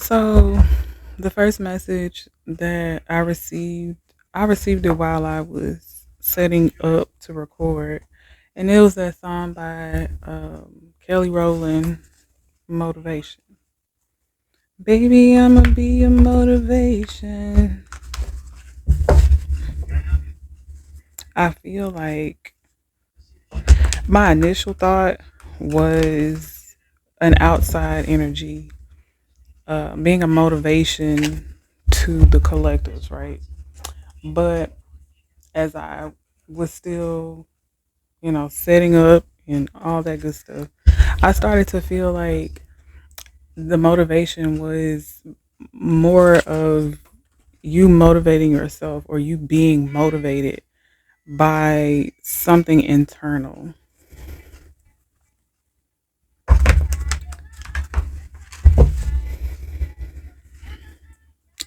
So the first message that I received it while I was setting up to record, and it was that song by Kelly Rowland, "Motivation." Baby, I'ma be your motivation. I feel like my initial thought was an outside energy, being a motivation to the collectives, right? But as I was still, setting up and all that good stuff, I started to feel like the motivation was more of you motivating yourself or you being motivated by something internal.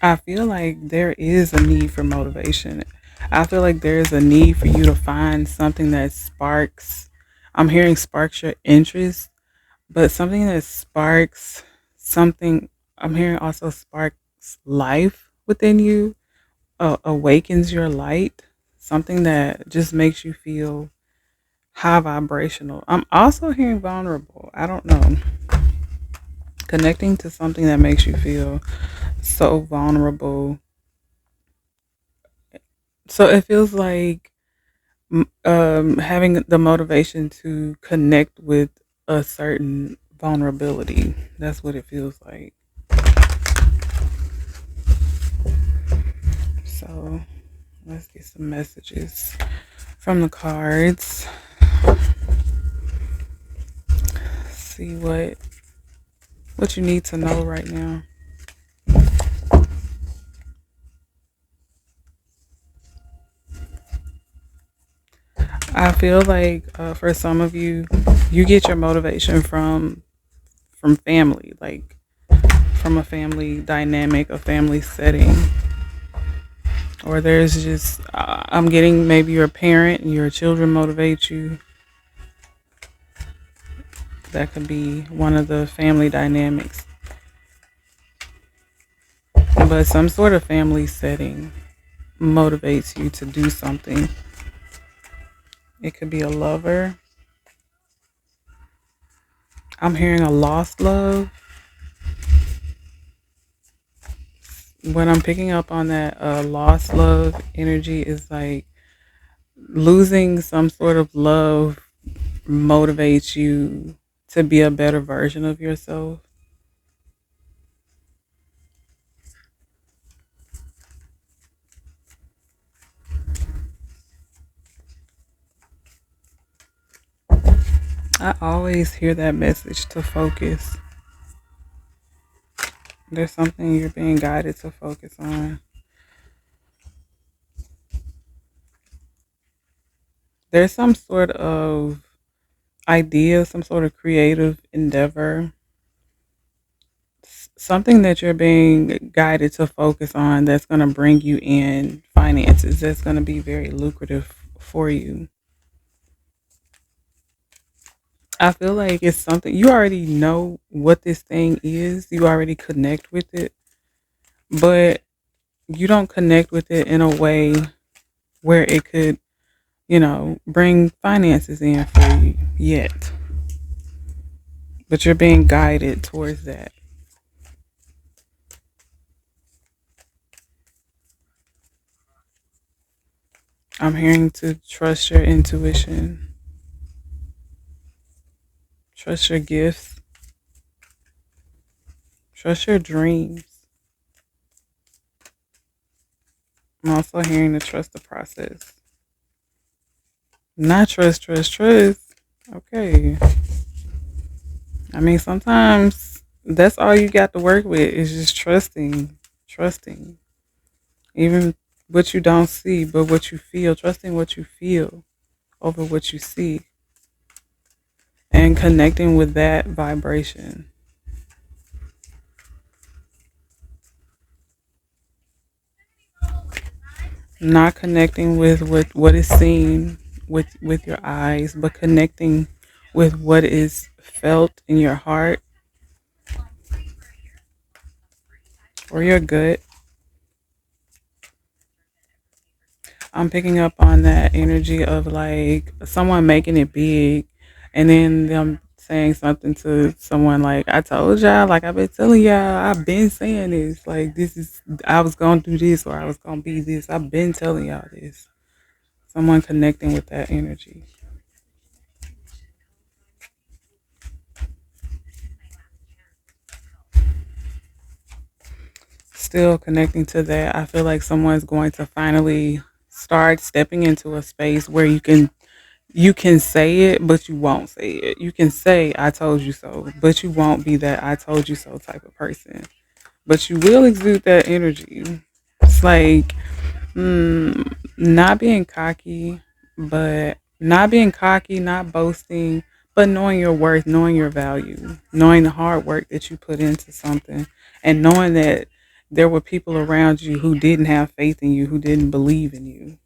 I feel like there is a need for motivation. I feel like there's a need for you to find something that sparks. I'm hearing sparks your interest, but something that sparks something. I'm hearing also sparks life within you, awakens your light, something that just makes you feel high vibrational. I'm also hearing vulnerable. I don't know. Connecting to something that makes you feel so vulnerable. So it feels like having the motivation to connect with a certain vulnerability. That's what it feels like. So let's get some messages from the cards. See what you need to know right now. I feel like for some of you, you get your motivation from family, like from a family dynamic, a family setting, or there's just I'm getting maybe your parent and your children motivate you. That could be one of the family dynamics, but some sort of family setting motivates you to do something. It could be a lover. I'm hearing a lost love. When I'm picking up on that lost love energy is like losing some sort of love motivates you to be a better version of yourself. I always hear that message to focus. There's something you're being guided to focus on. There's some sort of idea, some sort of creative endeavor, something that you're being guided to focus on that's going to bring you in finances, that's going to be very lucrative for you. I feel like it's something you already know what this thing is, you already connect with it, but you don't connect with it in a way where it could, bring finances in for you yet. But you're being guided towards that. I'm hearing to trust your intuition, trust your gifts, trust your dreams. I'm also hearing to trust the process. Not trust. Okay. I mean, sometimes that's all you got to work with is just trusting, even what you don't see, but what you feel, trusting what you feel over what you see, and connecting with that vibration, not connecting with what is seen with your eyes, but connecting with what is felt in your heart. or your gut. I'm picking up on that energy of like someone making it big and then them saying something to someone like, I told y'all, like I've been telling y'all, I've been saying this. Like this is I was gonna do this or I was gonna be this. I've been telling y'all this. Someone connecting with that energy. Still connecting to that. I feel like someone's going to finally start stepping into a space where you can say it, but you won't say it. You can say I told you so, but you won't be that I told you so type of person. But you will exude that energy. It's like not being cocky, but not being cocky, not boasting, but knowing your worth, knowing your value, knowing the hard work that you put into something, and knowing that there were people around you who didn't have faith in you, who didn't believe in you,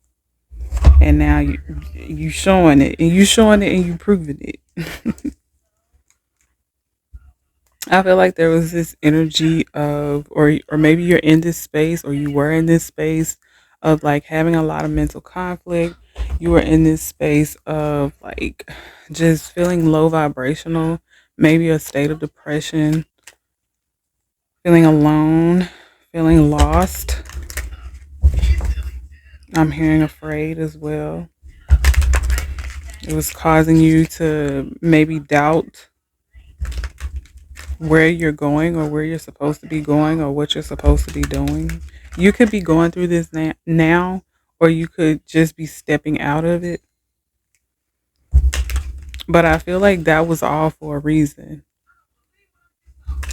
and now you showing it, and you showing it, and you proving it. I feel like there was this energy of, or maybe you're in this space, or you were in this space of like having a lot of mental conflict. You were in this space of like just feeling low vibrational, maybe a state of depression, feeling alone, feeling lost. I'm hearing afraid as well. It was causing you to maybe doubt where you're going or where you're supposed to be going or what you're supposed to be doing. You could be going through this now, or you could just be stepping out of it. But I feel like that was all for a reason.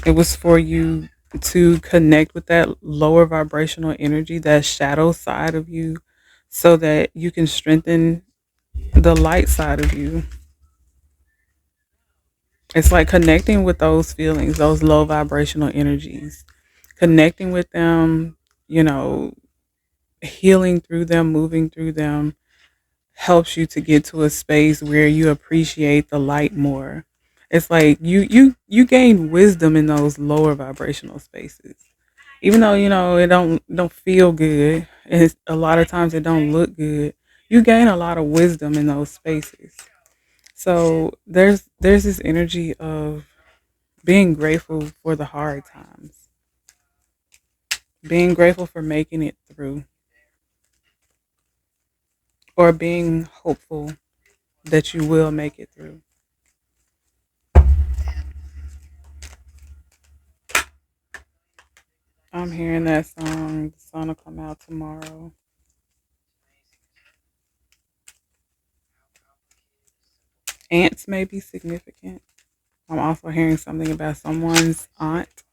It was for you to connect with that lower vibrational energy, that shadow side of you, so that you can strengthen the light side of you. It's like connecting with those feelings, those low vibrational energies, connecting with them, you know, healing through them, moving through them helps you to get to a space where you appreciate the light more. It's like you gain wisdom in those lower vibrational spaces. Even though it don't feel good, and a lot of times it don't look good. You gain a lot of wisdom in those spaces. So there's this energy of being grateful for the hard times, being grateful for making it through, or being hopeful that you will make it through. I'm hearing that song. The song will come out tomorrow. Ants may be significant. I'm also hearing something about someone's aunt.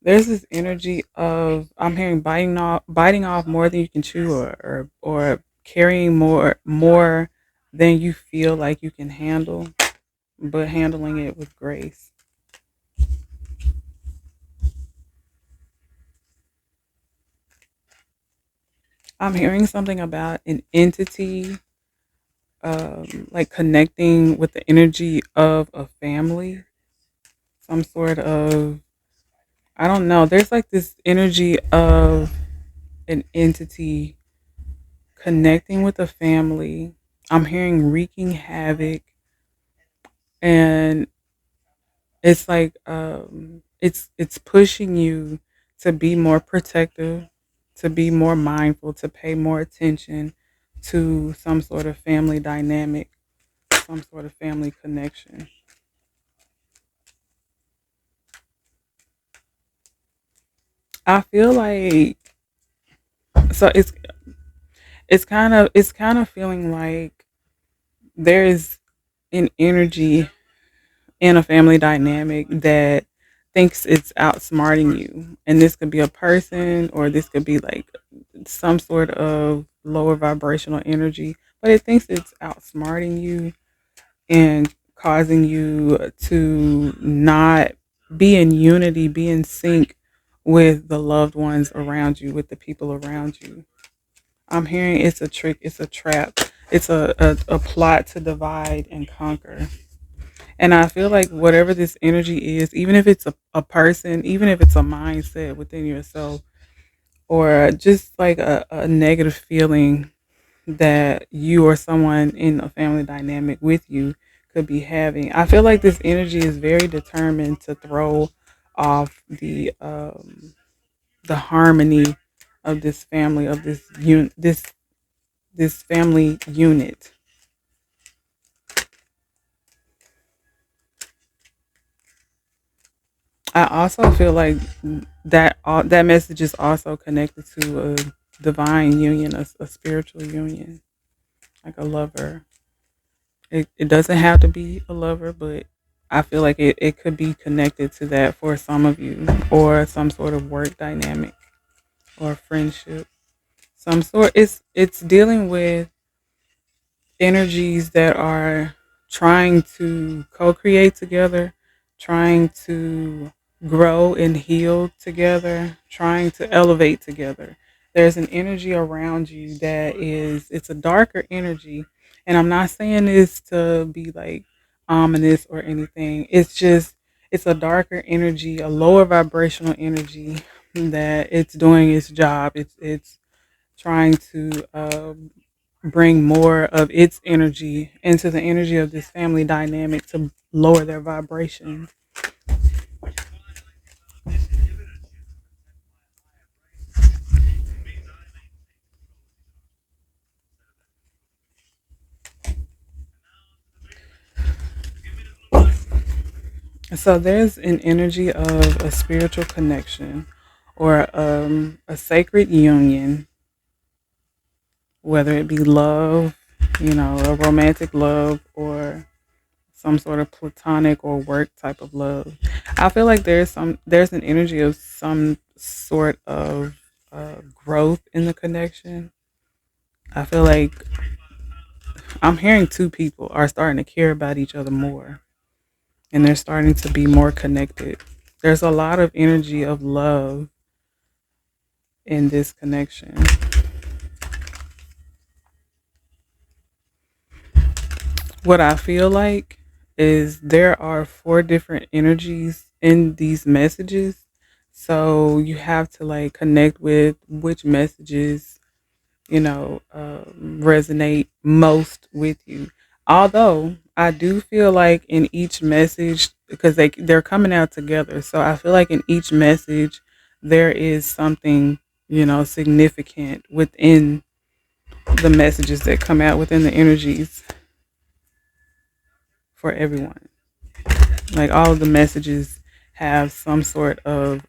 There's this energy of I'm hearing biting off more than you can chew, or carrying more than you feel like you can handle, but handling it with grace. I'm hearing something about an entity, like connecting with the energy of a family, some sort of, I don't know. There's like this energy of an entity connecting with a family. I'm hearing wreaking havoc, and it's like it's pushing you to be more protective, to be more mindful, to pay more attention to some sort of family dynamic, some sort of family connection. I feel like, so it's kind of feeling like there is an energy in a family dynamic that thinks it's outsmarting you. And this could be a person, or this could be like some sort of lower vibrational energy, but it thinks it's outsmarting you and causing you to not be in unity, be in sync with the loved ones around you, with the people around you. I'm hearing it's a trick, it's a trap, it's a plot to divide and conquer. And I feel like whatever this energy is, even if it's a person, even if it's a mindset within yourself, or just like a negative feeling that you or someone in a family dynamic with you could be having, I feel like this energy is very determined to throw off the harmony of this family, of this family unit. I also feel like that message is also connected to a divine union, a spiritual union, like a lover. It doesn't have to be a lover, but I feel like it could be connected to that for some of you, or some sort of work dynamic or friendship. Some sort. It's dealing with energies that are trying to co-create together, trying to grow and heal together, trying to elevate together. There's an energy around you that is it's a darker energy, and I'm not saying this to be like ominous or anything. It's just it's a darker energy, a lower vibrational energy that it's doing its job. It's trying to bring more of its energy into the energy of this family dynamic to lower their vibration. So there's an energy of a spiritual connection or a sacred union, whether it be love, a romantic love, or some sort of platonic or work type of love. I feel like there's an energy of some sort of growth in the connection. I feel like I'm hearing two people are starting to care about each other more, and they're starting to be more connected. There's a lot of energy of love in this connection. What I feel like is there are four different energies in these messages. So you have to like connect with which messages resonate most with you. Although I do feel like in each message, because they're coming out together, so I feel like in each message there is something significant within the messages that come out within the energies for everyone. Like all of the messages have some sort of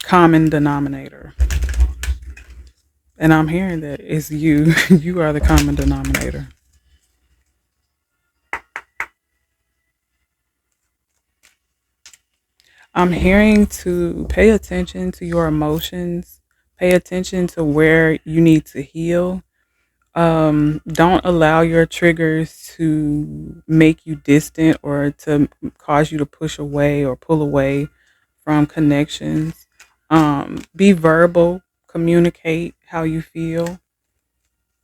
common denominator, and I'm hearing that it's you. You are the common denominator. I'm hearing to pay attention to your emotions, pay attention to where you need to heal. Don't allow your triggers to make you distant or to cause you to push away or pull away from connections. Be verbal, communicate how you feel.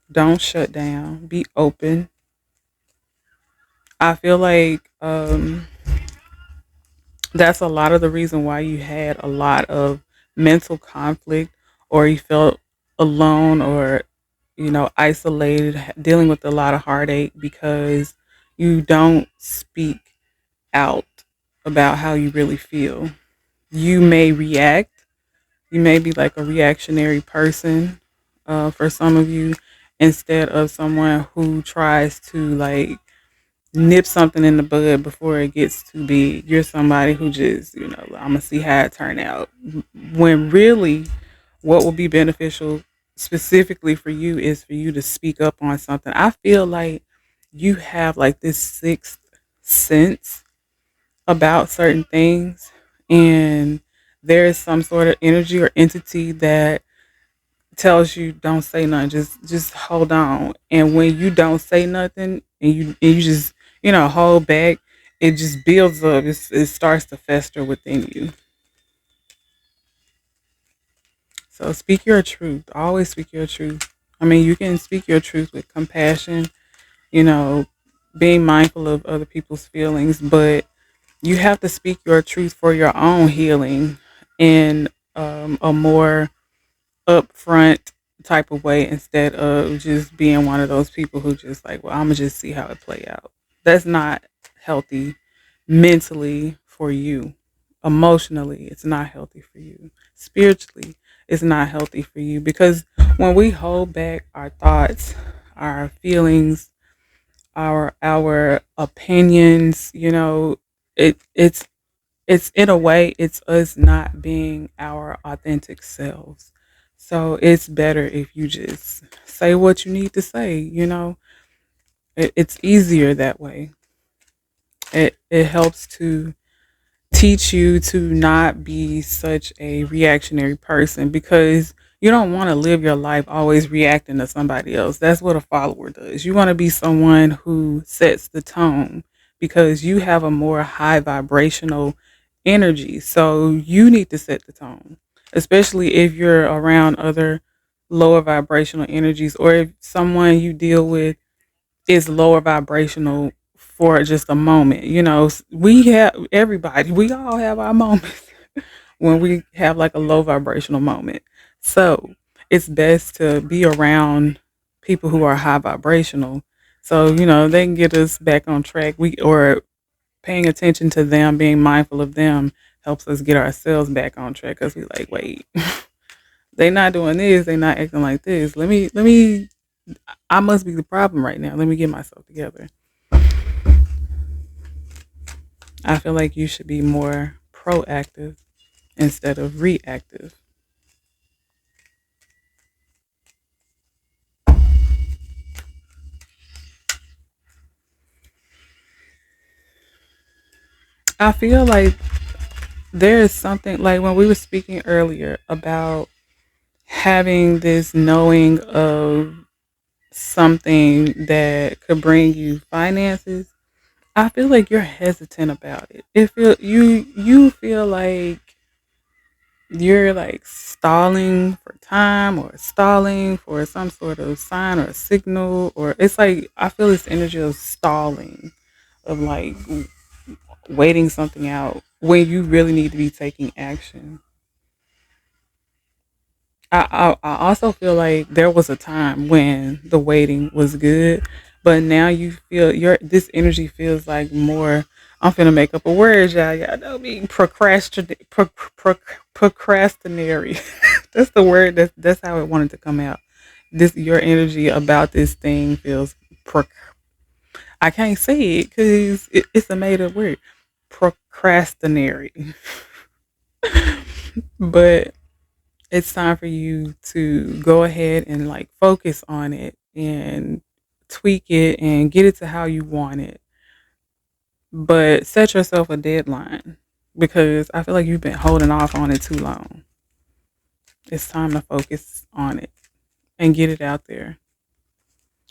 Don't shut down, be open. I feel like that's a lot of the reason why you had a lot of mental conflict, or you felt alone, or isolated, dealing with a lot of heartache, because you don't speak out about how you really feel. You may react, you may be like a reactionary person, for some of you, instead of someone who tries to like nip something in the bud before it gets too big. You're somebody who just, I'm gonna see how it turn out. When really, what will be beneficial specifically for you is for you to speak up on something. I feel like you have like this sixth sense about certain things, and there is some sort of energy or entity that tells you don't say nothing, just hold on. And when you don't say nothing, and you just hold back, it just builds up. It starts to fester within you. So speak your truth. Always speak your truth. I mean, you can speak your truth with compassion, you know being mindful of other people's feelings, but you have to speak your truth for your own healing in a more upfront type of way instead of just being one of those people who just like, well, I'm gonna just see how it play out. That's not healthy mentally for you. Emotionally, it's not healthy for you. Spiritually, it's not healthy for you because when we hold back our thoughts, our feelings, our opinions, it's in a way it's us not being our authentic selves. So it's better if you just say what you need to say. It's easier that way. It helps to teach you to not be such a reactionary person because you don't want to live your life always reacting to somebody else. That's what a follower does. You want to be someone who sets the tone because you have a more high vibrational energy. So you need to set the tone, especially if you're around other lower vibrational energies or if someone you deal with is lower vibrational for just a moment. We have everybody, we all have our moments when we have like a low vibrational moment. So it's best to be around people who are high vibrational. So, they can get us back on track. Or paying attention to them, being mindful of them helps us get ourselves back on track because we like, wait, they not doing this, they not acting like this. I must be the problem right now. Let me get myself together. I feel like you should be more proactive instead of reactive. I feel like there is something like when we were speaking earlier about having this knowing of something that could bring you finances. I feel like you're hesitant about it. You feel like you're like stalling for time or stalling for some sort of sign or signal, or it's like I feel this energy of stalling, of like waiting something out when you really need to be taking action. I also feel like there was a time when the waiting was good, but now you feel this energy feels like more. I'm finna make up a word, y'all. Y'all know me. Procrastinary. That's the word. That's how it wanted to come out. This your energy about this thing feels. Pro, I can't say it because it's a made up word. Procrastinary, but it's time for you to go ahead and like focus on it and tweak it and get it to how you want it. But set yourself a deadline because I feel like you've been holding off on it too long. It's time to focus on it and get it out there.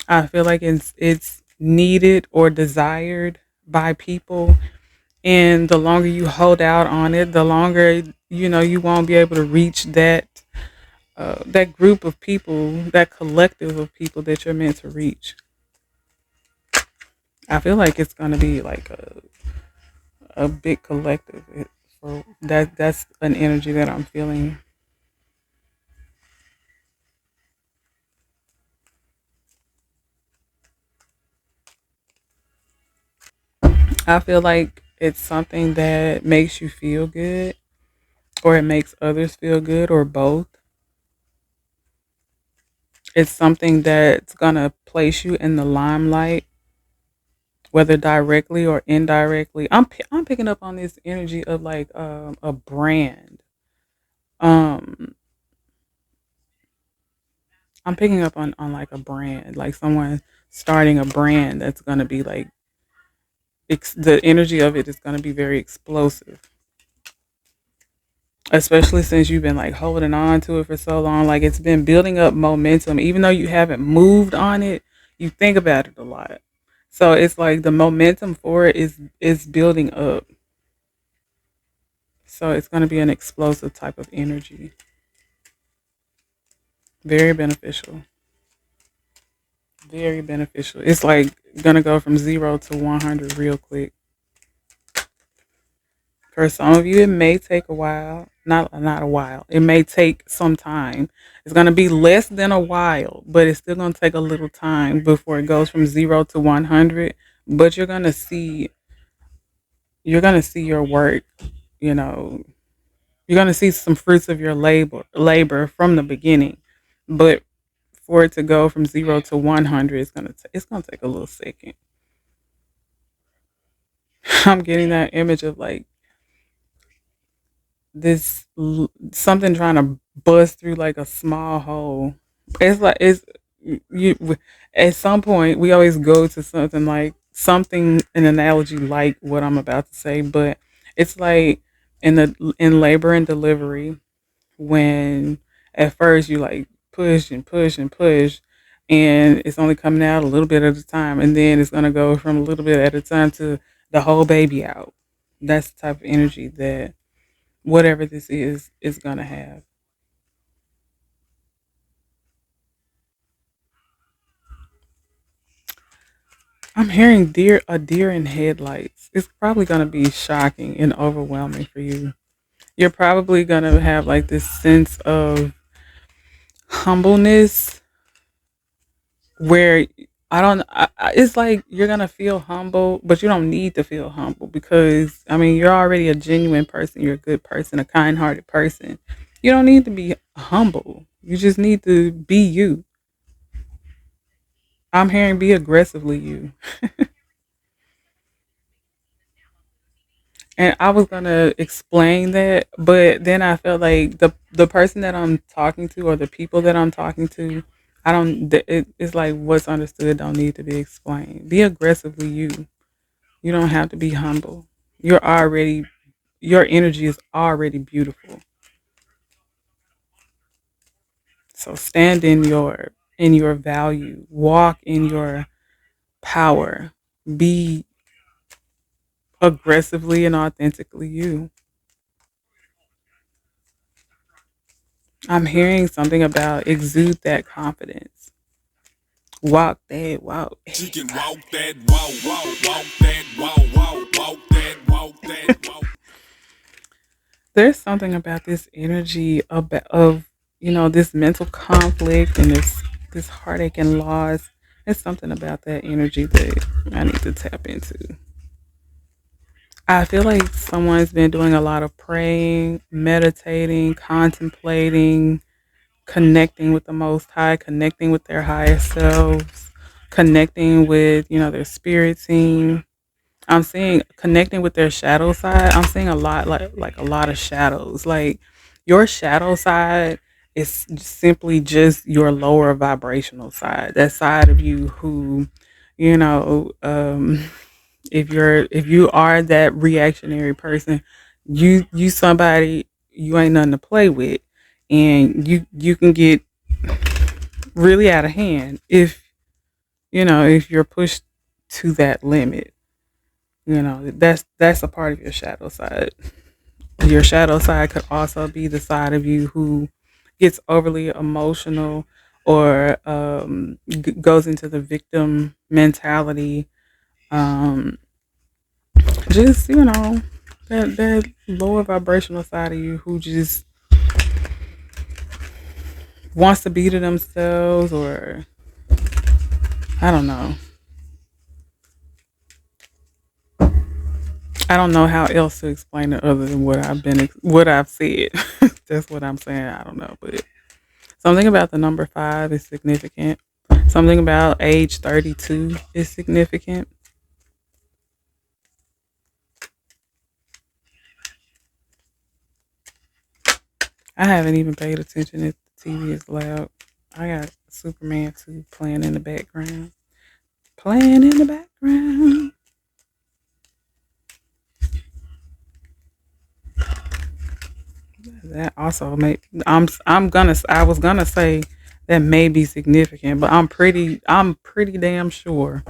I feel like it's needed or desired by people, and the longer you hold out on it, the longer you won't be able to reach that group of people, that collective of people that you're meant to reach. I feel like it's gonna be like a big collective. For that's an energy that I'm feeling. I feel like it's something that makes you feel good, or it makes others feel good, or both. It's something that's gonna place you in the limelight, whether directly or indirectly. I'm picking up on this energy of like a brand. Um, I'm picking up on like a brand, like someone starting a brand that's gonna be like the energy of it is gonna be very explosive, especially since you've been like holding on to it for so long. Like it's been building up momentum, even though you haven't moved on it. You think about it a lot, so it's like the momentum for it is building up. So it's gonna be an explosive type of energy, very beneficial, very beneficial. It's like gonna go from 0 to 100 real quick. For some of you, it may take a while. Not a while. It may take some time. It's gonna be less than a while, but it's still gonna take a little time before it goes from 0 to 100. But you're gonna see your work. You know, you're gonna see some fruits of your labor from the beginning. But for it to go from 0 to 100, it's gonna take a little second. I'm getting that image of like something trying to bust through like a small hole. It's like it's you. At some point, we always go to something like something an analogy like what I'm about to say, but it's like in labor and delivery when at first you like push and push and push, and it's only coming out a little bit at a time, and then it's gonna go from a little bit at a time to the whole baby out. That's the type of energy that whatever this is gonna have. I'm hearing deer in headlights. It's probably gonna be shocking and overwhelming for you. You're probably gonna have like this sense of humbleness where it's like you're gonna feel humble, but you don't need to feel humble because I mean you're already a genuine person. You're a good person, a kind-hearted person. You don't need to be humble. You just need to be you. I'm hearing be aggressively you. And I was gonna explain that, but then I felt like the person that I'm talking to or the people that I'm talking to, I don't. It's like what's understood don't need to be explained. Be aggressively you. You don't have to be humble. You're already your energy is already beautiful. So stand in your value. Walk in your power. Be aggressively and authentically you. I'm hearing something about exude that confidence. Walk that walk. She can walk that walk, walk that walk that walk. There's something about this energy of this mental conflict and this heartache and loss. There's something about that energy that I need to tap into. I feel like someone's been doing a lot of praying, meditating, contemplating, connecting with the Most High, connecting with their higher selves, connecting with their spirit team. I'm seeing connecting with their shadow side. I'm seeing a lot like a lot of shadows. Like your shadow side is simply just your lower vibrational side. That side of you who, you know, if you are that reactionary person, you somebody you ain't nothing to play with, and you can get really out of hand if you're pushed to that limit. That's a part of your shadow side. Your shadow side could also be the side of you who gets overly emotional or goes into the victim mentality. Um, just that lower vibrational side of you who just wants to be to themselves, or I don't know. I don't know how else to explain it other than what I've said. That's what I'm saying. I don't know, but something about the number 5 is significant. Something about age 32 is significant. I haven't even paid attention if the TV is loud. I got Superman 2 playing in the background. Playing in the background. That also may I was gonna say that may be significant, but I'm pretty damn sure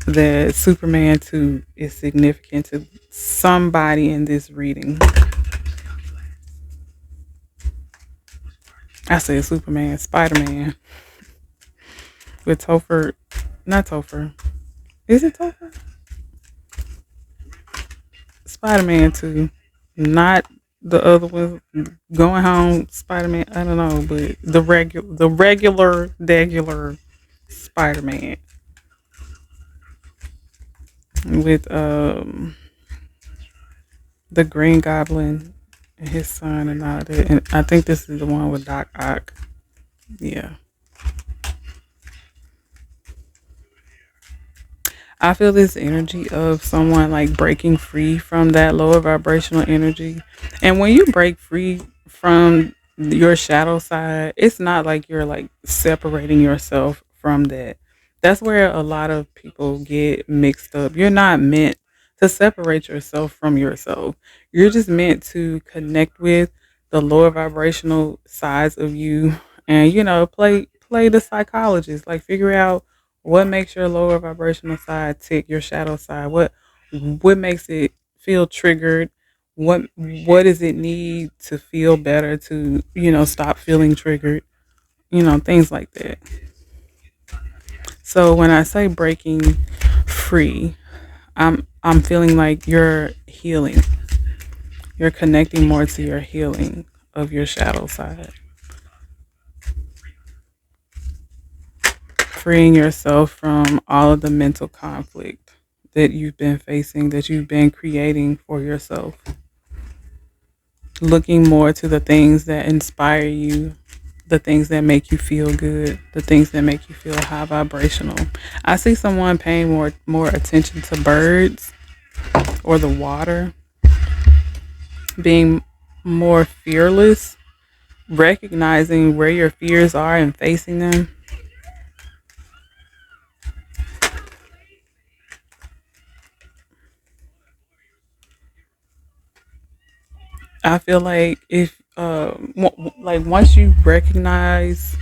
that Superman 2 is significant to somebody in this reading. I said Superman, Spider Man with Topher. Not Topher. Is it Topher? Spider Man 2. Not the other one. Going Home, Spider Man. I don't know, but regular Spider Man with the Green Goblin and his son and all that. And I think this is the one with Doc Ock. Yeah. I feel this energy of someone like breaking free from that lower vibrational energy. And when you break free from your shadow side, it's not like you're like separating yourself from that. That's where a lot of people get mixed up. You're not meant to separate yourself from yourself. You're just meant to connect with the lower vibrational sides of you and play the psychologist, like figure out what makes your lower vibrational side tick, your shadow side? What makes it feel triggered? What does it need to feel better to, stop feeling triggered? Things like that. So when I say breaking free, I'm feeling like you're healing. You're connecting more to your healing of your shadow side. Freeing yourself from all of the mental conflict that you've been facing, that you've been creating for yourself. Looking more to the things that inspire you, the things that make you feel good, the things that make you feel high vibrational. I see someone paying more attention to birds or the water, being more fearless, recognizing where your fears are and facing them. I feel like if like once you recognize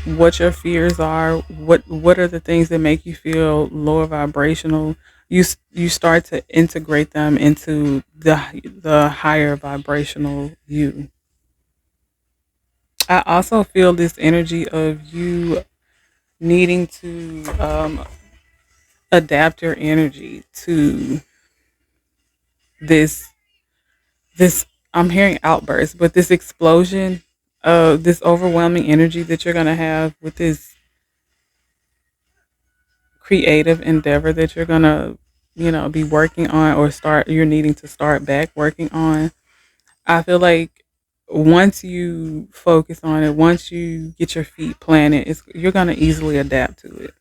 what your fears are, what are the things that make you feel lower vibrational, you start to integrate them into the higher vibrational you. I also feel this energy of you needing to adapt your energy to this this I'm hearing outburst, but this explosion of this overwhelming energy that you're gonna have with this creative endeavor that you're gonna, be working on or you're needing to start back working on. I feel like once you focus on it, once you get your feet planted, you're gonna easily adapt to it.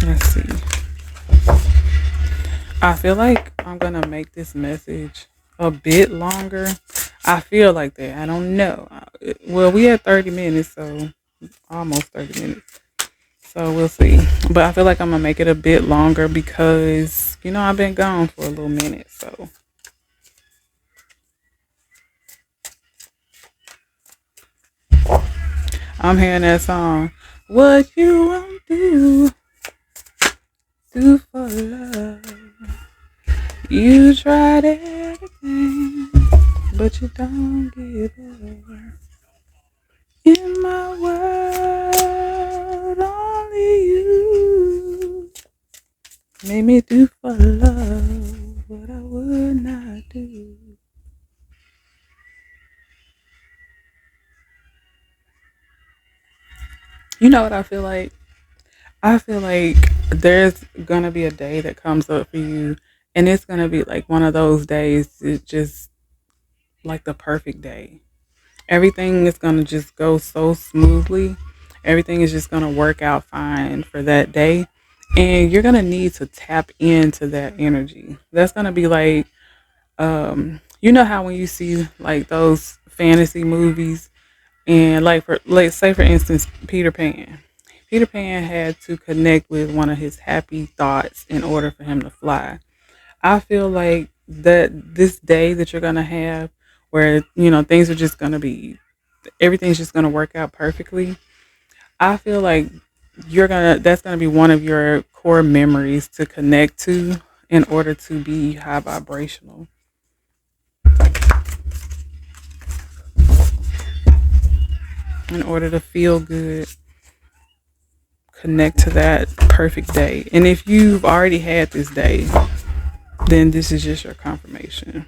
Let's see. I feel like I'm gonna make this message a bit longer. I feel like that. I don't know. Well, we had 30 minutes, so almost 30 minutes. So we'll see. But I feel like I'm gonna make it a bit longer because I've been gone for a little minute. So I'm hearing that song. What you won't do for love. You tried everything, but you don't give up. In my world, only you made me do for love what I would not do. You know what I feel like? I feel like there's gonna be a day that comes up for you, and it's gonna be like one of those days. It's just like the perfect day. Everything is gonna just go so smoothly. Everything is just gonna work out fine for that day, and you're gonna need to tap into that energy. That's gonna be like, you know how when you see like those fantasy movies, and like for let's say for instance, Peter Pan. Peter Pan had to connect with one of his happy thoughts in order for him to fly. I feel like that this day that you're gonna have where, things are just gonna be everything's just gonna work out perfectly. I feel like that's gonna be one of your core memories to connect to in order to be high vibrational, in order to feel good. connect to that perfect day. And if you've already had this day, then this is just your confirmation.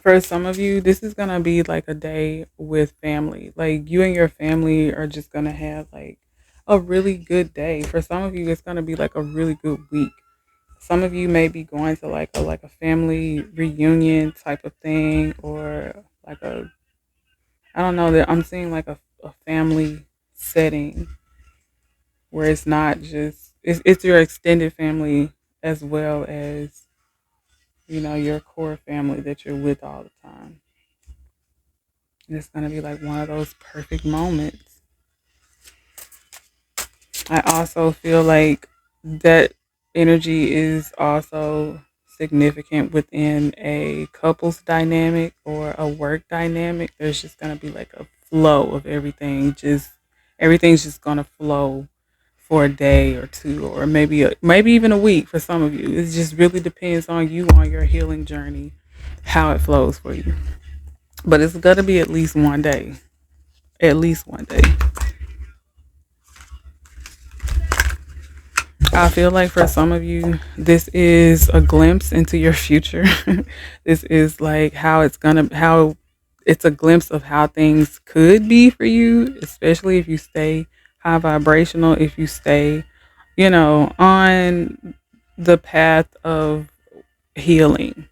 For some of you, this is going to be like a day with family. Like you and your family are just going to have like a really good day. For some of you, it's going to be like a really good week. Some of you may be going to like a family reunion type of thing, or like a, I don't know, that I'm seeing like a family setting where it's not just it's your extended family as well as your core family that you're with all the time. And it's gonna be like one of those perfect moments. I also feel like that energy is also significant within a couple's dynamic or a work dynamic. There's just going to be like a flow of everything. Just everything's just going to flow for a day or two, or maybe even a week for some of you. It just really depends on you, on your healing journey, how it flows for you. But it's going to be at least one day. At least one day. I feel like for some of you, this is a glimpse into your future. This is like how it's a glimpse of how things could be for you, especially if you stay high vibrational, if you stay, on the path of healing.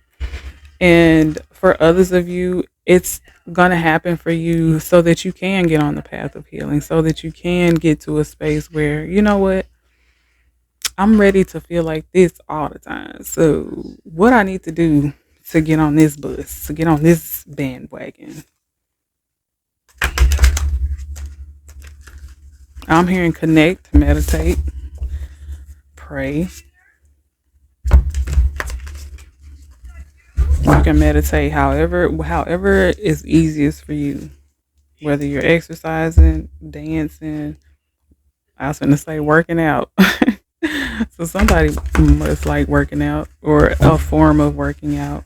And for others of you, it's going to happen for you so that you can get on the path of healing, so that you can get to a space where, you know what, I'm ready to feel like this all the time. So, what I need to do to get on this bus, to get on this bandwagon, I'm hearing connect, meditate, pray. You can meditate however is easiest for you. Whether you're exercising, dancing, I was gonna say working out. So somebody must like working out or a form of working out.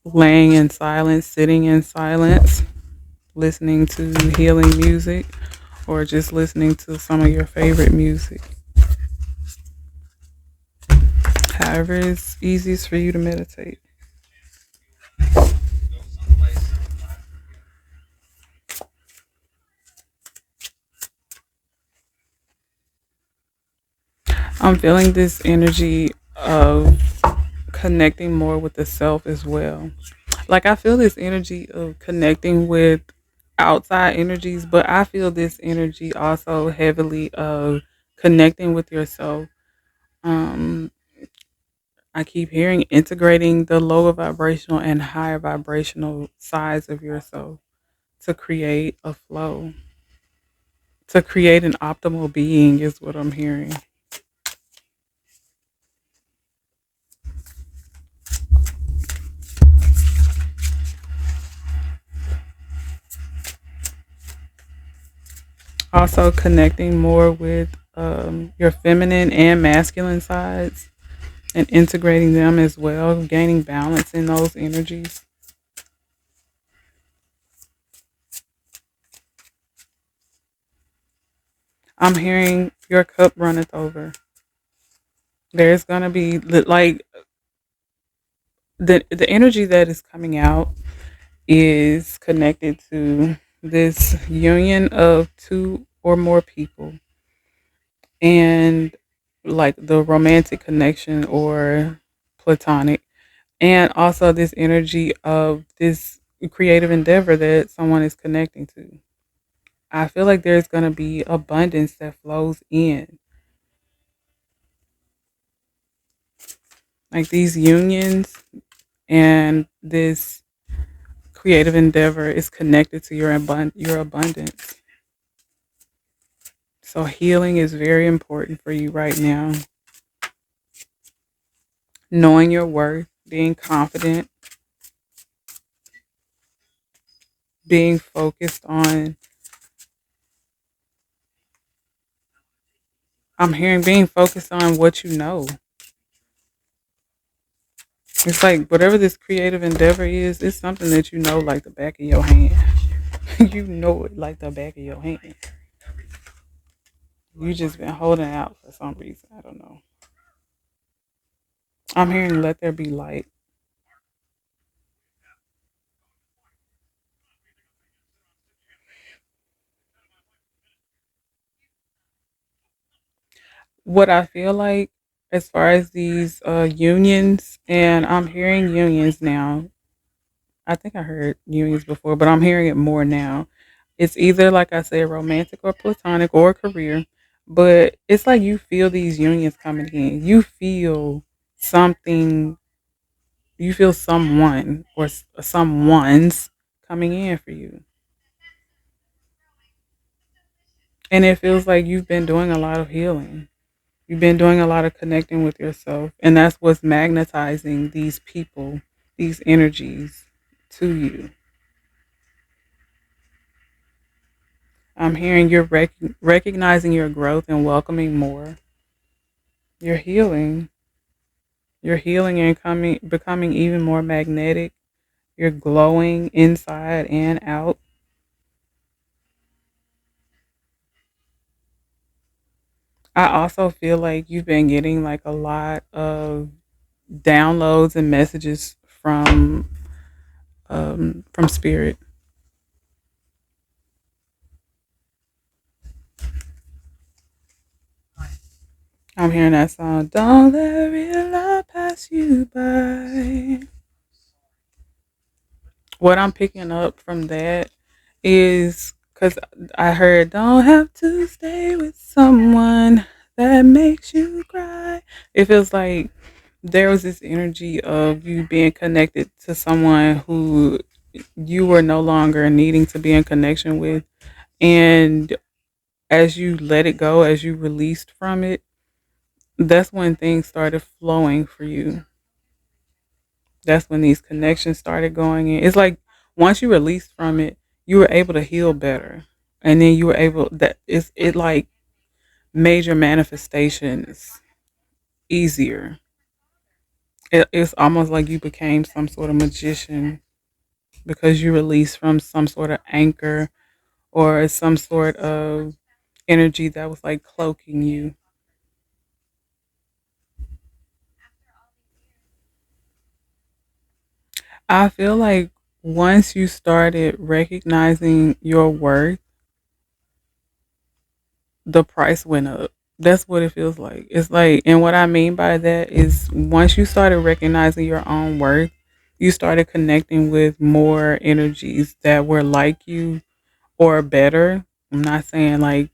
Laying in silence, sitting in silence, listening to healing music, or just listening to some of your favorite music. However is easiest for you to meditate. I'm feeling this energy of connecting more with the self as well. Like I feel this energy of connecting with outside energies, but I feel this energy also heavily of connecting with yourself. Um, I keep hearing integrating the lower vibrational and higher vibrational sides of yourself to create a flow, to create an optimal being, is what I'm hearing. Also, connecting more with your feminine and masculine sides and integrating them as well, gaining balance in those energies. I'm hearing your cup runneth over. There's gonna be like the energy that is coming out is connected to this union of two or more people, and like the romantic connection or platonic, and also this energy of this creative endeavor that someone is connecting to. I feel like there's going to be abundance that flows in. Like these unions and this creative endeavor is connected to your abundance. So healing is very important for you right now. Knowing your worth, being confident, being focused on, I'm hearing being focused on what you know. It's like whatever this creative endeavor is, it's something that you know like the back of your hand. You know it like the back of your hand. You just been holding out for some reason. I don't know. I'm hearing let there be light. What I feel like as far as these unions, and I'm hearing unions now. I think I heard unions before, but I'm hearing it more now. It's either, like I said, romantic or platonic or career, but it's like you feel these unions coming in. You feel something, you feel someone or someone's coming in for you. And it feels like you've been doing a lot of healing. You've been doing a lot of connecting with yourself. And that's what's magnetizing these people, these energies to you. I'm hearing you're recognizing your growth and welcoming more. You're healing. You're healing and becoming even more magnetic. You're glowing inside and out. I also feel like you've been getting like a lot of downloads and messages from spirit. I'm hearing that song. Don't let real love pass you by. What I'm picking up from that is because I heard don't have to stay with someone that makes you cry. It feels like there was this energy of you being connected to someone who you were no longer needing to be in connection with. And as you let it go, as you released from it, that's when things started flowing for you. That's when these connections started going in. It's like once you released from it, you were able to heal better. And then you were able that it like made your manifestations easier. It's almost like you became some sort of magician because you released from some sort of anchor or some sort of energy that was like cloaking you. I feel like once you started recognizing your worth, the price went up. That's what it feels like. It's like, and what I mean by that is once you started recognizing your own worth, you started connecting with more energies that were like you or better. I'm not saying like,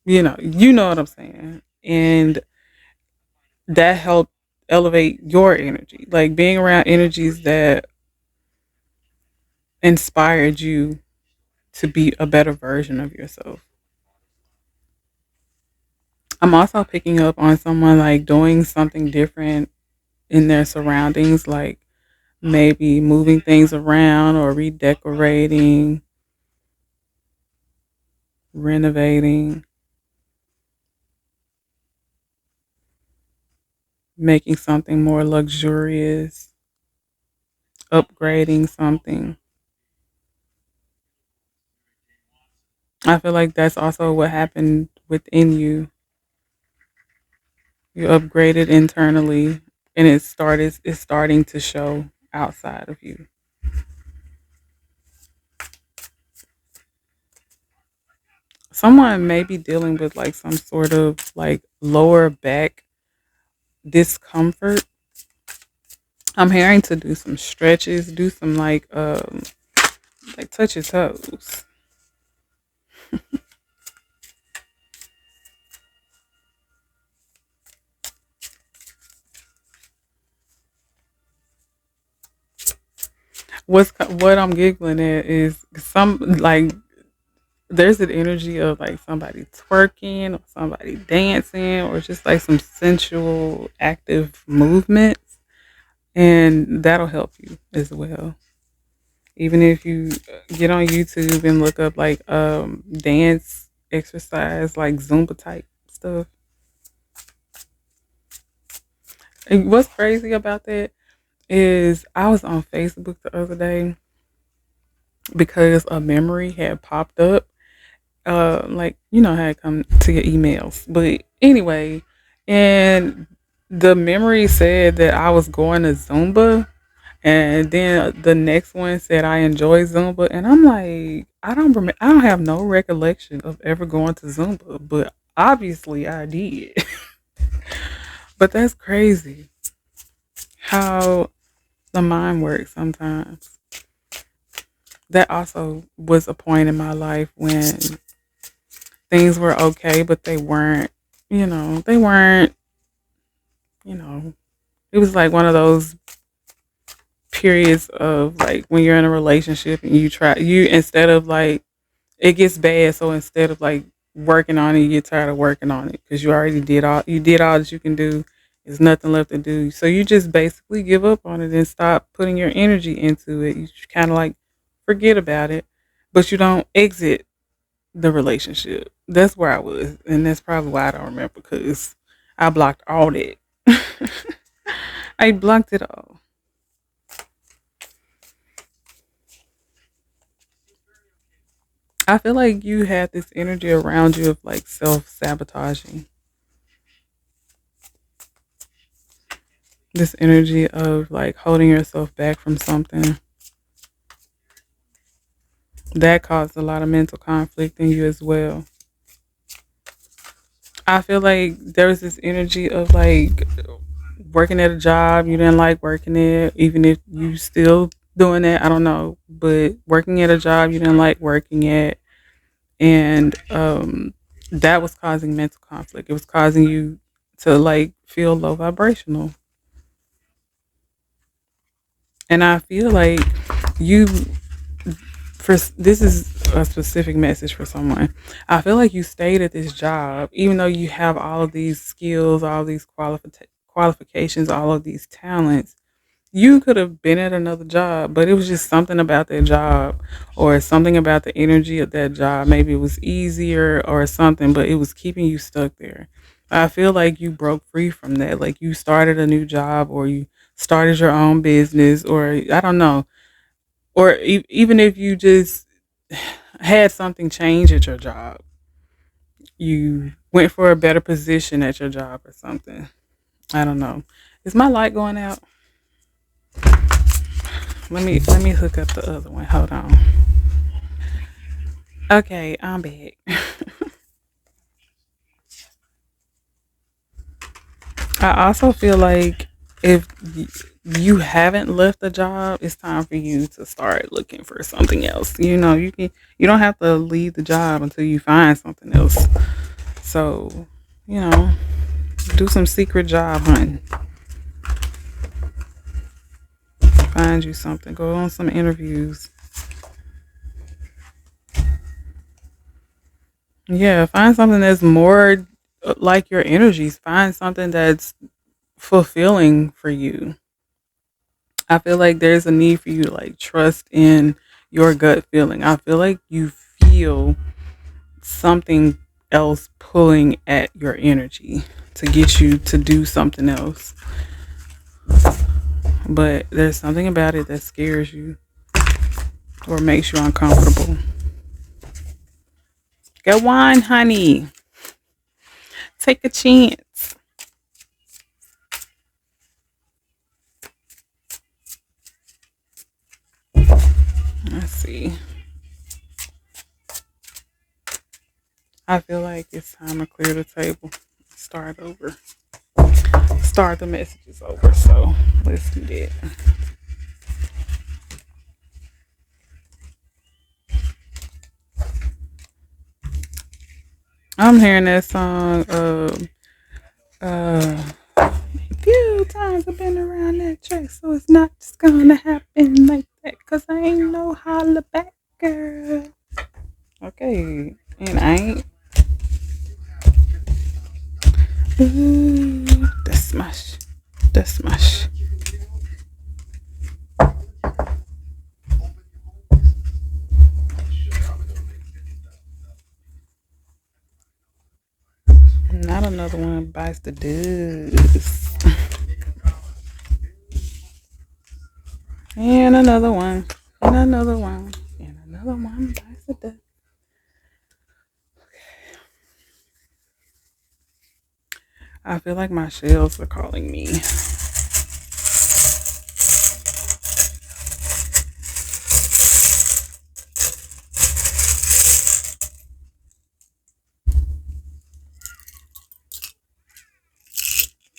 you know what I'm saying. And that helped elevate your energy. Like being around energies that inspired you to be a better version of yourself. I'm also picking up on someone like doing something different in their surroundings, like maybe moving things around or redecorating, renovating, making something more luxurious, upgrading something. I feel like that's also what happened within you. You upgraded internally and it's starting to show outside of you. Someone may be dealing with like some sort of like lower back discomfort. I'm hearing to do some stretches, do some like touch your toes. What I'm giggling at is some like there's an energy of like somebody twerking or somebody dancing or just like some sensual active movements, and that'll help you as well. Even if you get on YouTube and look up like dance exercise like Zumba type stuff. And what's crazy about that is I was on Facebook the other day because a memory had popped up. Like you know how it come to your emails. But anyway, and the memory said that I was going to Zumba, and then the next one said I enjoy Zumba, and I'm like, I don't remember, I don't have no recollection of ever going to Zumba, but obviously I did. But that's crazy how the mind works sometimes. That also was a point in my life when things were okay, but they weren't, they weren't, you know, it was like one of those periods of like when you're in a relationship and you instead of like it gets bad, so instead of like working on it, you get tired of working on it because you did all that you can do. There's nothing left to do, so you just basically give up on it and stop putting your energy into it. You kind of like forget about it, but you don't exit the relationship. That's where I was, and that's probably why I don't remember because I blocked all that. I blocked it all. I feel like you had this energy around you of like self sabotaging, this energy of like holding yourself back from something that caused a lot of mental conflict in you as well. I feel like there was this energy of like working at a job you didn't like working it, even if you still doing that. I don't know, but working at a job you didn't like working at, and that was causing mental conflict. It was causing you to like feel low vibrational, and I feel like you for this is a specific message for someone. I feel like you stayed at this job even though you have all of these skills, all of these qualifications, all of these talents. You could have been at another job, but it was just something about that job or something about the energy of that job. Maybe it was easier or something, but it was keeping you stuck there. I feel like you broke free from that. Like you started a new job or you started your own business or I don't know. Or even if you just had something change at your job, you went for a better position at your job or something. I don't know. Is my light going out? Let me hook up the other one. Hold on. Okay, I'm back. I also feel like if you haven't left the job, it's time for you to start looking for something else. You don't have to leave the job until you find something else. So, you know, do some secret job hunting. Find you something. Go on some interviews. Yeah, find something that's more like your energies. Find something that's fulfilling for you. I feel like there's a need for you to like trust in your gut feeling. I feel like you feel something else pulling at your energy to get you to do something else. But there's something about it that scares you or makes you uncomfortable. Get wine, honey. Take a chance. Let's see. I feel like it's time to clear the table. Start over. Start the messages over. So let's do that. I'm hearing that song uh a few times I've been around that track, so it's not just gonna happen like that. Cause I ain't no holla back girl. Okay. And I ain't ooh, the smash. The smash. Not another one bites the dust. And another one. And another one. And another one bites the dust. I feel like my shells are calling me.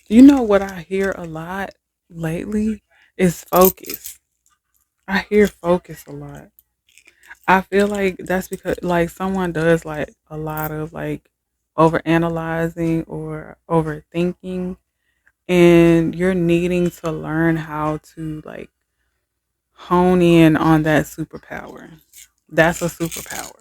You know what I hear a lot lately is focus. I hear focus a lot. I feel like that's because like someone does like a lot of like over analyzing or overthinking, and you're needing to learn how to like hone in on that superpower. That's a superpower.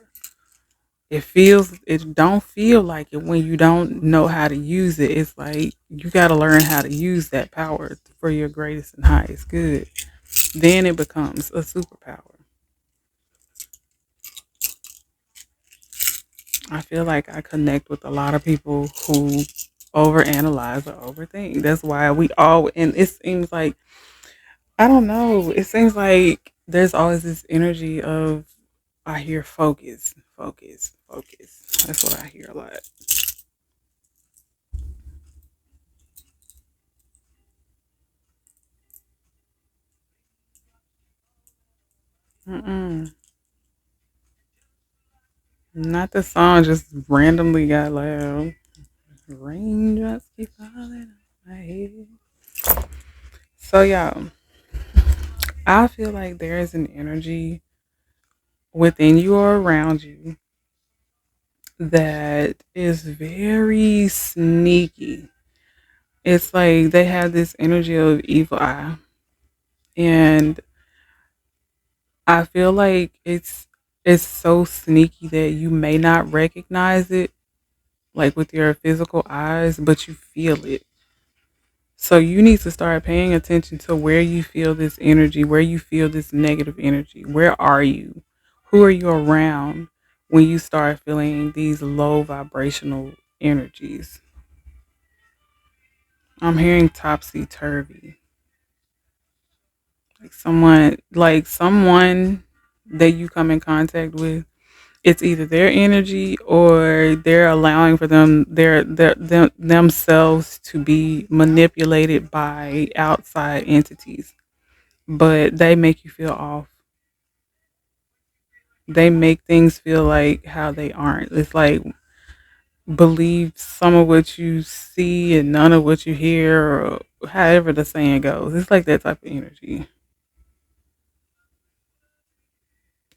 It don't feel like it when you don't know how to use it. It's like you got to learn how to use that power for your greatest and highest good. Then it becomes a superpower. I feel like I connect with a lot of people who overanalyze or overthink. That's why we all, and it seems like, I don't know, it seems like there's always this energy of, I hear focus, focus, focus. That's what I hear a lot. Mm-mm. Not the song, just randomly got loud. Raindrops keep falling on my head. So, y'all, I feel like there is an energy within you or around you that is very sneaky. It's like they have this energy of evil eye. And I feel like it's so sneaky that you may not recognize it like with your physical eyes, but you feel it. So you need to start paying attention to where you feel this energy, where you feel this negative energy. Where are you? Who are you around when you start feeling these low vibrational energies? I'm hearing topsy turvy. Like someone that you come in contact with, it's either their energy or they're allowing for themselves to be manipulated by outside entities, but they make you feel off. They make things feel like how they aren't. It's like believe some of what you see and none of what you hear, or however the saying goes. It's like that type of energy.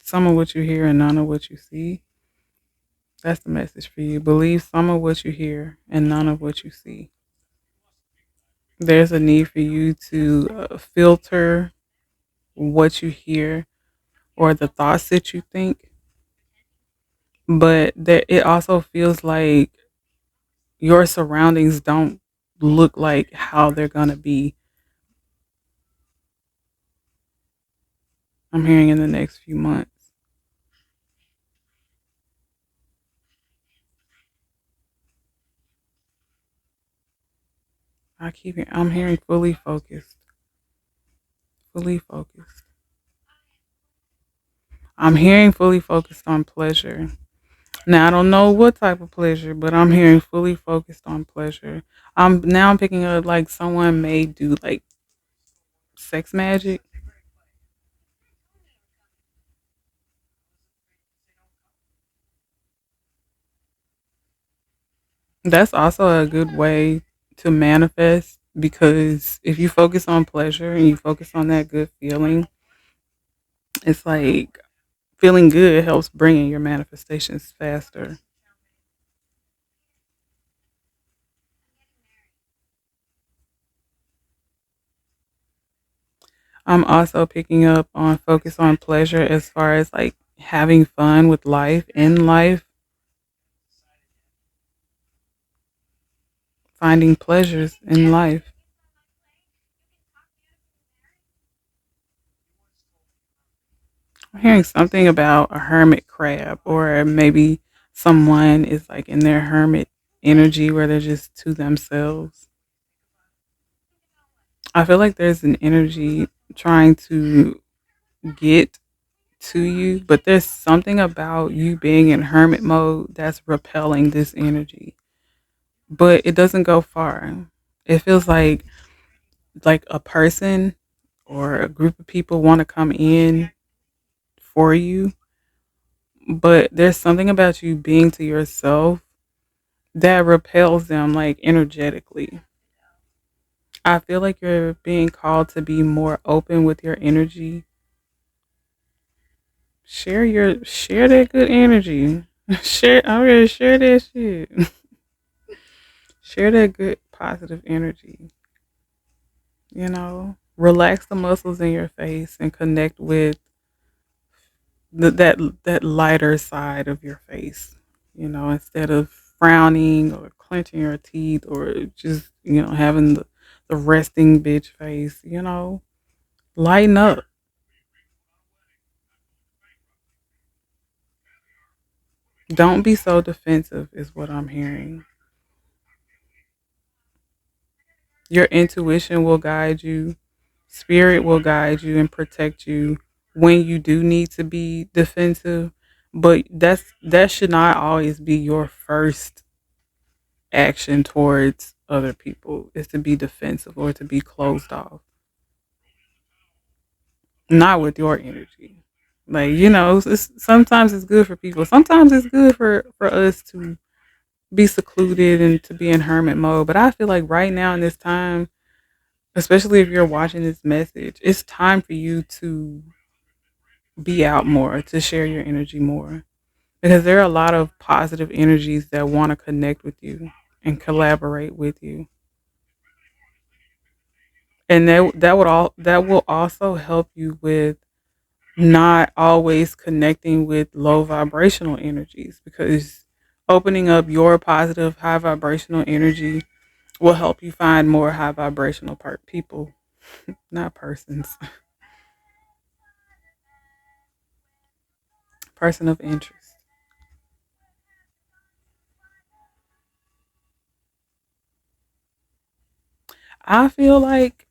Some of what you hear and none of what you see. That's the message for you. Believe some of what you hear and none of what you see. There's a need for you to filter what you hear or the thoughts that you think, but that it also feels like your surroundings don't look like how they're going to be. I'm hearing in the next few months. I'm hearing fully focused, fully focused. I'm hearing fully focused on pleasure. Now I don't know what type of pleasure, but I'm hearing fully focused on pleasure. I'm picking up like someone may do like sex magic. That's also a good way to manifest, because if you focus on pleasure and you focus on that good feeling, it's like feeling good helps bring in your manifestations faster. I'm also picking up on focus on pleasure as far as like having fun with life, in life, finding pleasures in life. I'm hearing something about a hermit crab, or maybe someone is like in their hermit energy where they're just to themselves. I feel like there's an energy trying to get to you, but there's something about you being in hermit mode that's repelling this energy. But it doesn't go far. It feels like a person or a group of people want to come in for you, but there's something about you being to yourself that repels them like energetically. I feel like you're being called to be more open with your energy. Share that good energy. Share that shit. Share that good positive energy. Relax the muscles in your face and connect with that lighter side of your face. Instead of frowning or clenching your teeth or just having the resting bitch face. Lighten up. Don't be so defensive is what I'm hearing. Your intuition will guide you. Spirit will guide you and protect you when you do need to be defensive. But that should not always be your first action towards other people, is to be defensive or to be closed off. Not with your energy. Like, sometimes it's good for people. Sometimes it's good for us to be secluded and to be in hermit mode. But I feel like right now in this time, especially if you're watching this message, it's time for you to be out more, to share your energy more. Because there are a lot of positive energies that want to connect with you and collaborate with you. And that will also help you with not always connecting with low vibrational energies, because opening up your positive high vibrational energy will help you find more high vibrational people, not persons. Person of interest. I feel like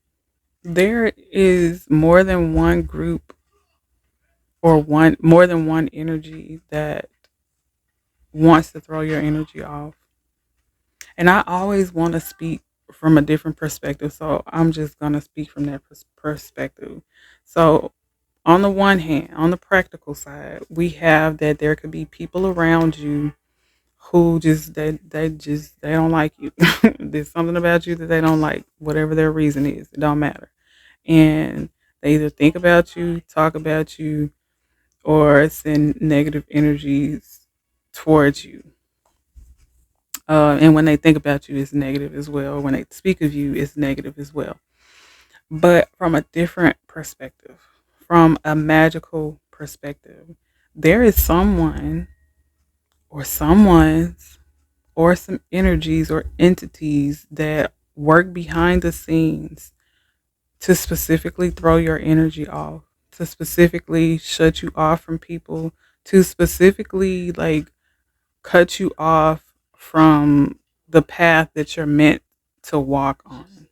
there is more than one group or one more than one energy that wants to throw your energy off. And I always want to speak from a different perspective, so I'm just going to speak from that perspective. So, on the one hand, on the practical side, we have that there could be people around you who just they don't like you. There's something about you that they don't like, whatever their reason is. It don't matter. And they either think about you, talk about you, or send negative energies towards you. And when they think about you, it's negative as well. When they speak of you, it's negative as well. But from a different perspective, from a magical perspective, there is someone or someone's or some energies or entities that work behind the scenes to specifically throw your energy off, to specifically shut you off from people, to specifically like cut you off from the path that you're meant to walk on.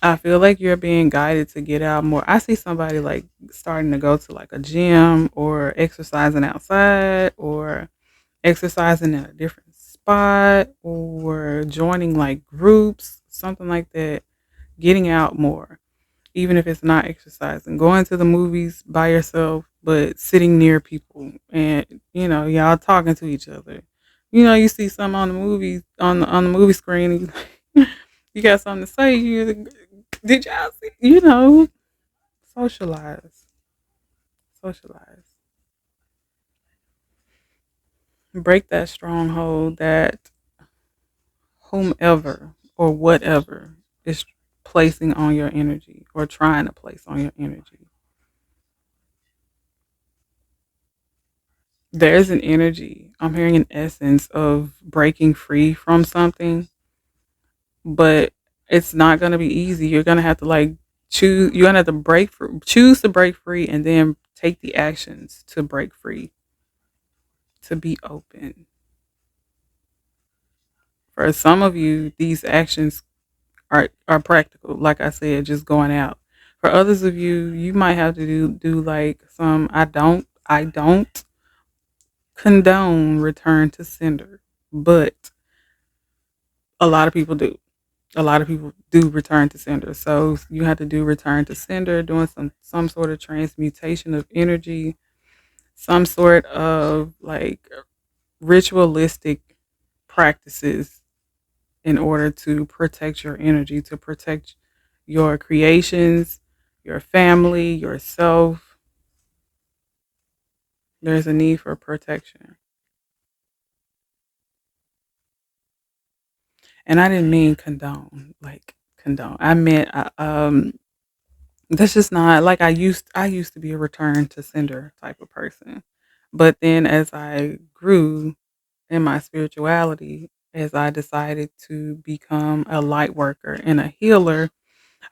I feel like you're being guided to get out more. I see somebody like starting to go to like a gym or exercising outside or exercising in a different spot or joining like groups, something like that, getting out more, even if it's not exercising, going to the movies by yourself, but sitting near people and, y'all talking to each other. You see something on the movies, on the movie screen, you got something to say. Did y'all see, socialize, socialize, break that stronghold that whomever or whatever is placing on your energy or trying to place on your energy. There's an energy. I'm hearing an essence of breaking free from something, but it's not going to be easy. You're going to have to like choose, you're going to have to choose to break free and then take the actions to break free, to be open For some of you, these actions are practical. Like I said, just going out. For others of you, you might have to do like some I don't condone return to sender, but a lot of people do. A lot of people do return to sender. So you have to do return to sender, doing some sort of transmutation of energy, some sort of like ritualistic practices in order to protect your energy, to protect your creations, your family, yourself. There's a need for protection. And I didn't mean condone, like condone. I meant that's just not like I used to be a return to sender type of person. But then as I grew in my spirituality, as I decided to become a light worker and a healer,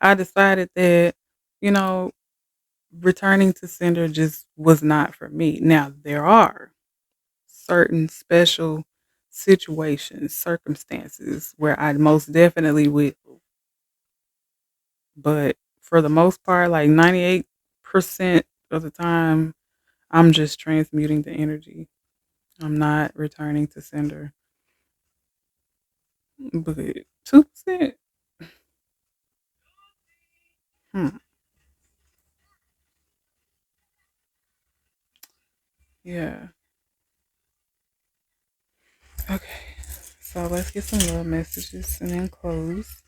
I decided that, you know, returning to sender just was not for me. Now, there are certain special situations, circumstances where I most definitely will. But for the most part, like 98% of the time, I'm just transmuting the energy. I'm not returning to sender. But 2%, hmm, yeah. Okay. So let's get some love messages and then close.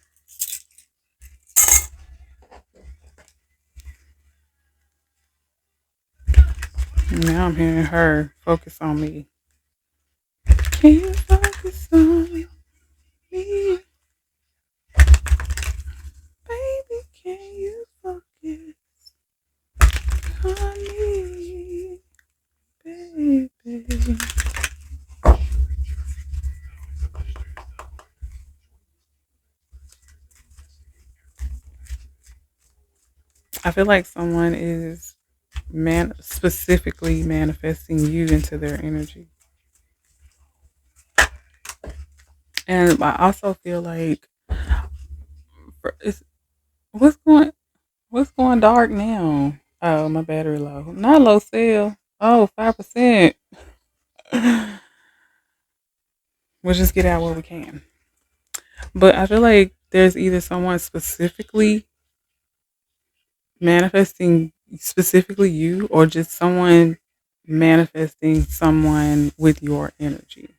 Now I'm hearing her focus on me. Can you focus on me, baby? Can you focus on me, baby? I feel like someone is specifically manifesting you into their energy, and I also feel like it's what's going what's going dark now. Oh, my battery low. Not low cell. Oh, 5%. We'll just get out what we can. But I feel like there's either someone specifically manifesting specifically you or just someone manifesting someone with your energy.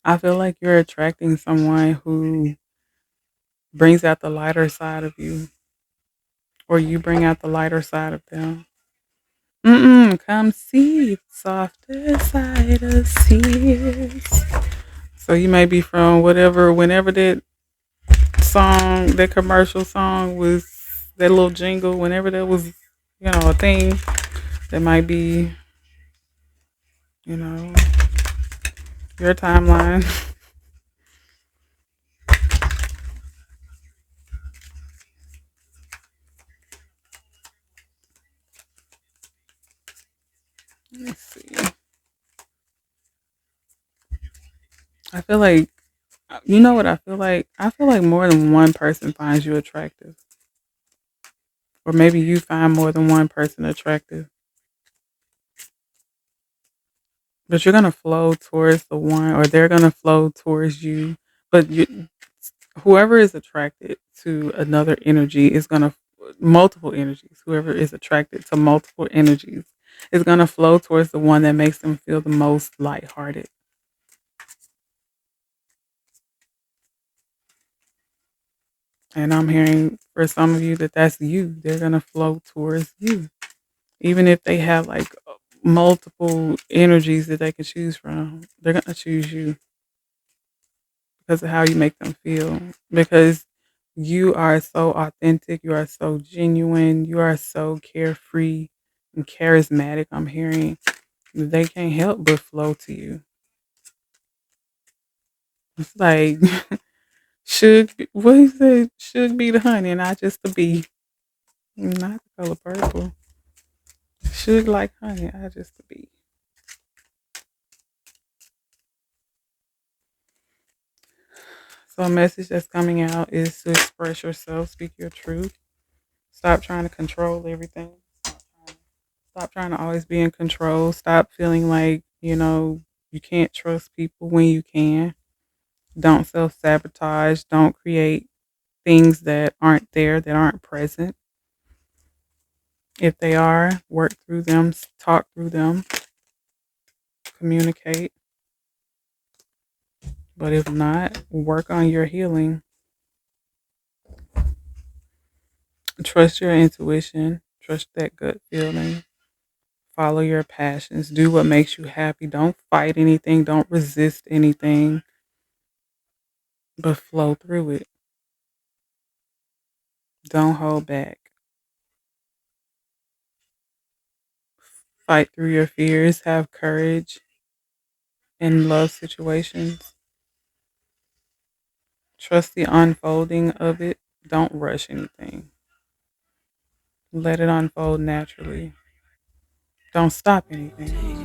I feel like you're attracting someone who brings out the lighter side of you or you bring out the lighter side of them. Mm-mm, come see the softer side of tears. So you may be from whenever that song, that commercial song was, that little jingle, whenever that was, a thing, that might be, you know, your timeline. Let's see. I feel like, you know what I feel like? I feel like more than one person finds you attractive. Or maybe you find more than one person attractive. But you're going to flow towards the one, or they're going to flow towards you. But whoever is attracted to another energy is going to, multiple energies, whoever is attracted to multiple energies is going to flow towards the one that makes them feel the most lighthearted. And I'm hearing for some of you that that's you. They're going to flow towards you. Even if they have like multiple energies that they can choose from, they're going to choose you because of how you make them feel. Because you are so authentic, you are so genuine, you are so carefree and charismatic. I'm hearing they can't help but flow to you. It's like what he said, should be the honey, and not just the bee. Not the color purple. Should like honey, I just be. So a message that's coming out is to express yourself, speak your truth. Stop trying to control everything. Stop trying to always be in control. Stop feeling like, you can't trust people when you can. Don't self sabotage. Don't create things that aren't there, that aren't present. If they are, work through them, talk through them, communicate. But if not, work on your healing. Trust your intuition, trust that gut feeling, follow your passions, do what makes you happy. Don't fight anything, don't resist anything, but flow through it. Don't hold back. Fight through your fears, have courage in love situations. Trust the unfolding of it. Don't rush anything. Let it unfold naturally. Don't stop anything.